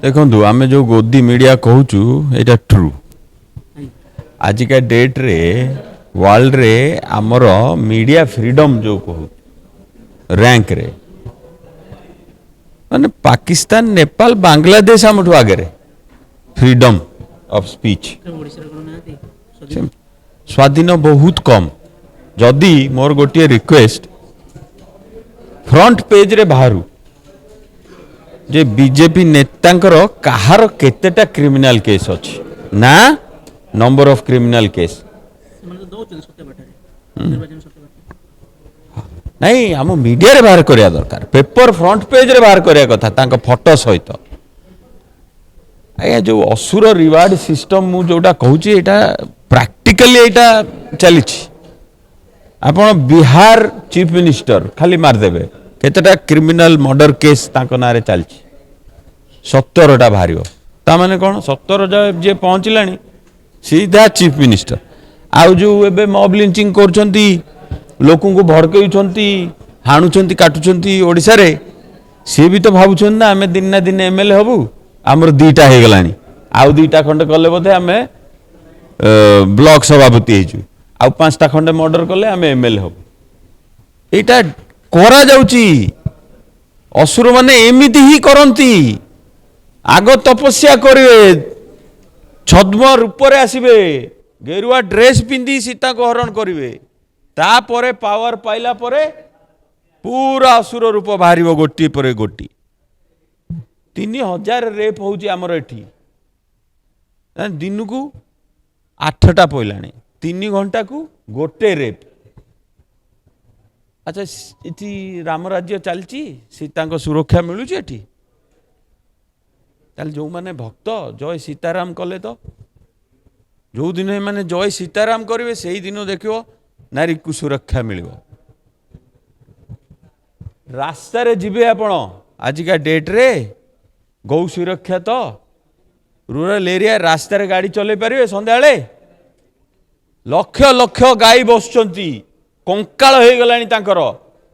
देखो आम जो गोदी मीडिया कहूँ यहाँ ट्रू आजिका डेट रे वर्ल्ड रे आमर मीडिया फ्रीडम जो कहू रैंक रे माने पाकिस्तान नेपाल बांग्लादेश आम आगे फ्रीडम ऑफ स्पीच स्वाधीन बहुत कम जदि मोर गोटे रिक्वेस्ट फ्रंट पेज रे बाहरु जे बीजेपी नेतांकर कहार केतेटा क्रिमिनल केस अच्छी ना नंबर ऑफ क्रिमिनल केस नहीं आम मीडिया रे बाहर करिया दरकार पेपर फ्रंट पेज रे बाहर करिया कथा तांका फोटो सहित आया जो असुर रिवार्ड सिस्टम मु जोटा कहूची एटा प्रैक्टिकली एटा चली आपण बिहार चीफ मिनिस्टर खाली मार देबे केतेटा क्रिमिनल मर्डर केस तांको नारे चलची 17टा बाहरियो ता माने कोन 17 जे पहुंचलानी सीधा चीफ मिनिस्टर आउ जो एबे मॉब लिंचिंग करछंती लोकन को भड़कउछंती हाणुछंती काटुछंती ओडिसा रे से भी तो भाबुछन ना हमें दिन ना दिन एमएलए हबु हमर दीटा हे गलानी आउ दीटा खंड कले बोधे हमें ब्लॉक सभापति हेजु आउ 5टा खंड मर्डर कले हमें एमएलए हबु एटा करा जाउची असुर माने एमिति ही करंती आग तपस्या करिवे छद्म रूप रे आसीबे गेरुआ ड्रेस पिंदी सीता को हरण करिवे तापरे पावर पाइला परे पूरा असुर रूप बाहर गोटी पर गोटी 3000 रेप होउची हमर एठी दिन को 8टा पइलाणी 3 घंटा को गोटे रेप अच्छा इति राम राज्य चलची सीता को सुरक्षा मिलुची एठी ताल जो माने भक्त जय सीताराम कले तो जो दिन माने जय सीताराम करिवे सेही दिन देखियो नारी को सुरक्षा मिलिबो रास्ता रे जिबे आपण आजिका डेट रे गौ सुरक्षा तो रूरल एरिया रास्ता रे गाड़ी चले पारिबे संध्याळे लक्ष लक्ष गाई बसचंती कंकाळ हे गलानी तांकर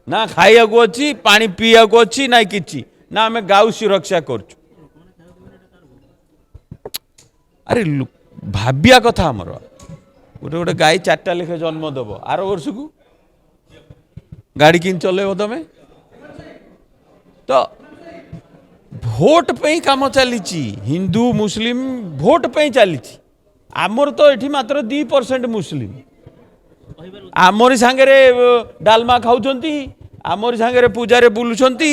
ना खाइया को अछि पानी पिया को अछि ना किछि ना हमें गाउ सुरक्षा करछु अरे भाबिया कथा हमर गोटे गोटे गाई 4टा लेखे जन्म दब आर वर्ष को गाड़ी किन चलेब तमें तो भोट पे काम चली हिंदू मुस्लिम भोट पे चली आमर तो ये मात्र 2% मुस्लिम आमरी सांगे डालमा खाऊंती आमरी सांगे पूजा रे बुलुंती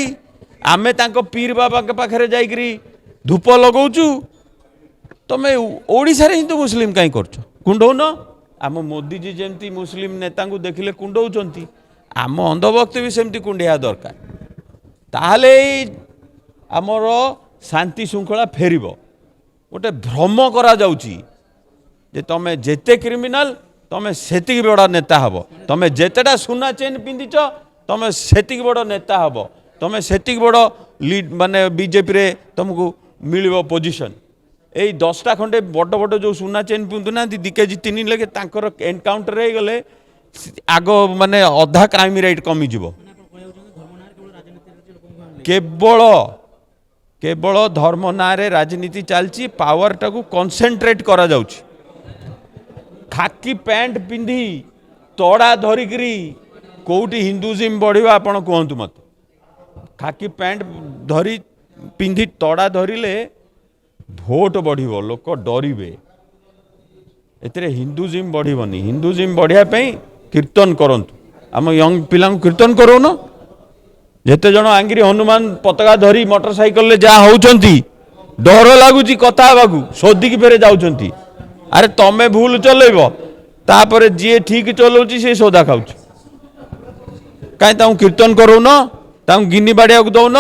आमे तांको पीर बाबा के पाखरे जाइकरी धूप लगौचु तमें ओडिशा रे हिंदू मुस्लिम कहीं करछ कुंडौन आम मोदी जी जमती मुस्लिम नेता को देखिले कुंडौचंती आम अंधभक्त भी सेमती कुंडिया दरकार ताहले आमर शांति श्रृंखला फेरिबो गोटे भ्रम करा जाउची जे तमें जेते क्रिमिनल तमें सेतिक बड़ा नेता हब तमें जेतेटा सुना चेन पिंधिच तमें सेतिक बड़ नेता हब तमें सेतिक बड़ लीड माने बीजेपी रे तुमको मिलिबो पोजीशन यही 10टा खंडे बड़ बड़ जो सुना चेन पिंधु ना 2 केजी 3 लगे तांकर एनकाउंटर हो गले आग माने अधा क्राइम रेट कमी जीवो केवल केवल धर्म ना रे राजनीति चलची पावर टाकू कॉन्सेंट्रेट करा जाउची खाकी पैंट पिंधी तोड़ा धरिकरी कोउटी हिंदुइज्म बढ़िबा आपण कहंतु मत खाकी पैंट धरी पिंधी तोड़ा धरिले भोट बढ़िबो लोक डरिबे एतरे हिंदुइज्म बढ़िबनी हिंदुइज्म बढ़िया पई कीर्तन करंतु आम यंग पिला कीर्तन करो न जेते जण आंगिरी हनुमान पताका धरी मोटरसाइकल ले जा होउचंती डर लागुची कथा बागु सोदी की फेरे जाउचंती अरे तमें भूल चलेब तापर जी ठीक चलाउची से सोदा खाउची कहीं ताऊ कीर्तन करो न ताऊ गिनी बाड़िया को दौन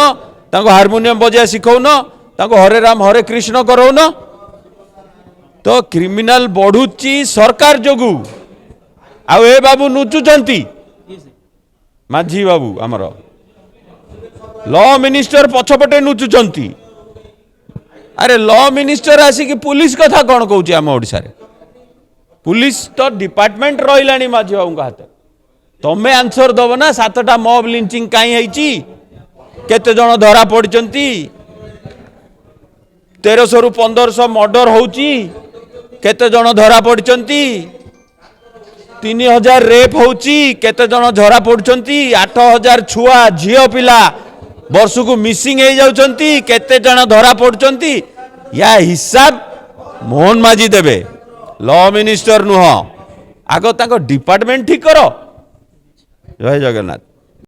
ताऊ हारमोनियम बजा शिखौ न ताऊ हरे राम हरे कृष्ण करो न तो क्रिमिनल बढ़ुची सरकार जोगु आउ ए बाबू नुचुचंती माझी बाबू आमर लॉ मिनिस्टर पछपटे नुचुचंती अरे लॉ मिनिस्टर आसिक पुलिस कथा कौन कहूँ आम ओडिशा रे पुलिस तो डिपार्टमेंट रही माझी बाबू हाथ तमें आंसर दब ना 7टा मॉब लिंचिंग कहीं केते जन धरा पड़चंती 1300 ରୁ 1500 मर्डर होउची केते जण धरा पड़चंती 3000 रेप होउची केते जण धरा पड़चंती 8000 छुआ झियो पिला वर्ष को मिसिंग हो जाउचंती केते जण धरा पड़चंती या हिसाब मोहन माझी देबे लॉ मिनिस्टर नुह आगो ताको डिपार्टमेंट ठीक करो। जय जगन्नाथ।